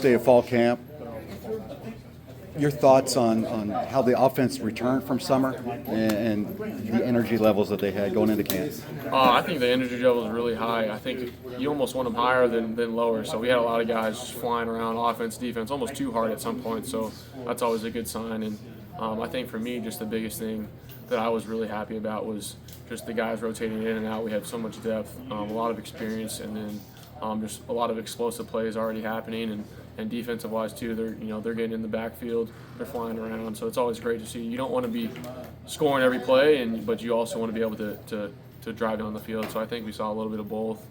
day of fall camp. Your thoughts on how the offense returned from summer and the energy levels that they had going into camp? I think the energy level is really high. I think you almost want them higher than lower. So we had a lot of guys just flying around offense, defense, almost too hard at some point. So that's always a good sign. And I think for me, just the biggest thing that I was really happy about was just the guys rotating in and out. We had so much depth, a lot of experience, and then just a lot of explosive plays already happening. And defensive wise too, they're getting in the backfield, they're flying around. So it's always great to see. You don't want to be scoring every play, but you also want to be able to drive down the field. So I think we saw a little bit of both.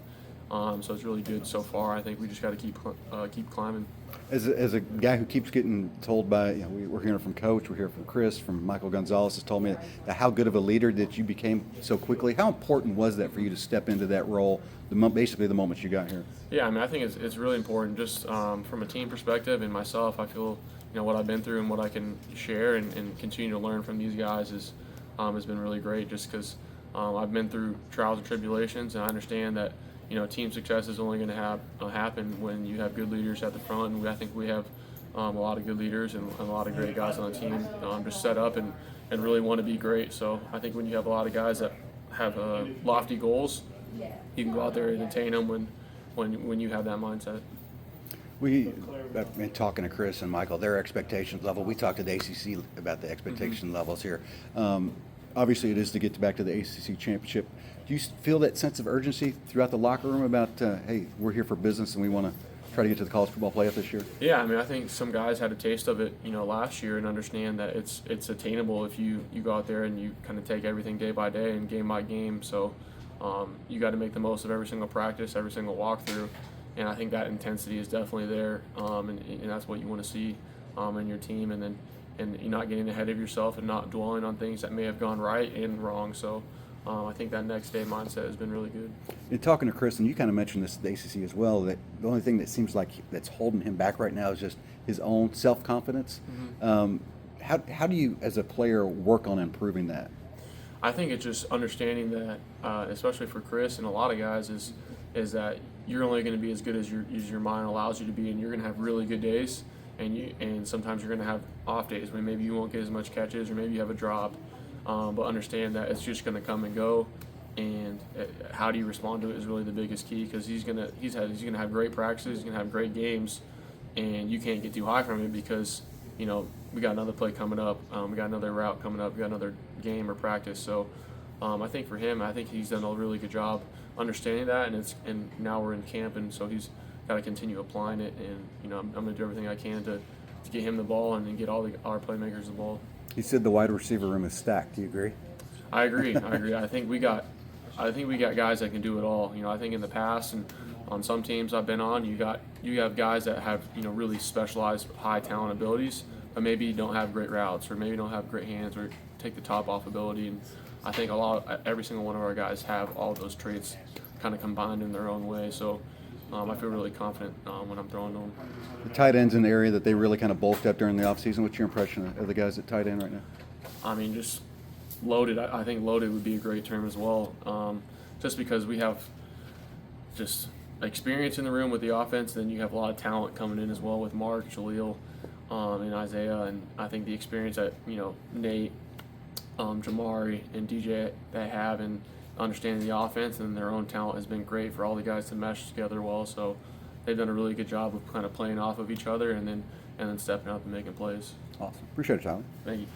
So it's really good so far. I think we just got to keep climbing. As a guy who keeps getting told by, we're hearing from Coach, we're hearing from Chris, from Michael Gonzalez has told me that how good of a leader that you became so quickly. How important was that for you to step into that role, basically the moment you got here? Yeah, I mean, I think it's really important just from a team perspective and myself. I feel, what I've been through and what I can share and continue to learn from these guys has been really great just because I've been through trials and tribulations, and I understand that team success is only going to happen when you have good leaders at the front, and I think we have a lot of good leaders and a lot of great guys on the team just set up and really want to be great. So I think when you have a lot of guys that have lofty goals, you can go out there and attain them when you have that mindset. I've been talking to Chris and Michael, their expectations level. We talked to the ACC about the expectation levels here. Obviously, it is to get back to the ACC championship. Do you feel that sense of urgency throughout the locker room about, hey, we're here for business and we want to try to get to the college football playoff this year? Yeah, I mean, I think some guys had a taste of it, last year and understand that it's attainable if you go out there and you kind of take everything day by day and game by game. So you got to make the most of every single practice, every single walkthrough, and I think that intensity is definitely there, and that's what you want to see in your team, and you're not getting ahead of yourself and not dwelling on things that may have gone right and wrong. So I think that next day mindset has been really good. In talking to Chris, and you kind of mentioned this at the ACC as well, that the only thing that seems like that's holding him back right now is just his own self-confidence. How do you, as a player, work on improving that? I think it's just understanding that, especially for Chris and a lot of guys, is that you're only going to be as good as your mind allows you to be, and you're going to have really good days, and sometimes you're going to have off days when maybe you won't get as much catches or maybe you have a drop. But understand that it's just going to come and go, and how do you respond to it is really the biggest key, because he's gonna have great practices, he's gonna have great games, and you can't get too high from it because we got another play coming up, we got another route coming up, we got another game or practice. So I think for him, I think he's done a really good job understanding that, and now we're in camp, and so he's got to continue applying it, and I'm going to do everything I can to get him the ball and then get all our playmakers the ball. He said the wide receiver room is stacked. Do you agree? I agree. I think we got guys that can do it all. I think in the past and on some teams I've been on, you have guys that have really specialized high talent abilities, but maybe don't have great routes or maybe don't have great hands or take the top off ability. And I think every single one of our guys have all those traits kind of combined in their own way. So I feel really confident when I'm throwing them. The tight end's an area that they really kind of bulked up during the offseason. What's your impression of the guys at tight end right now? I mean, just loaded. I think loaded would be a great term as well, just because we have just experience in the room with the offense. Then you have a lot of talent coming in as well with Mark, Jaleel, and Isaiah. And I think the experience that Nate, Jamari, and DJ they have in understanding the offense and their own talent has been great for all the guys to mesh together well. So they've done a really good job of kind of playing off of each other and then stepping up and making plays. Awesome. Appreciate it, Tyler. Thank you.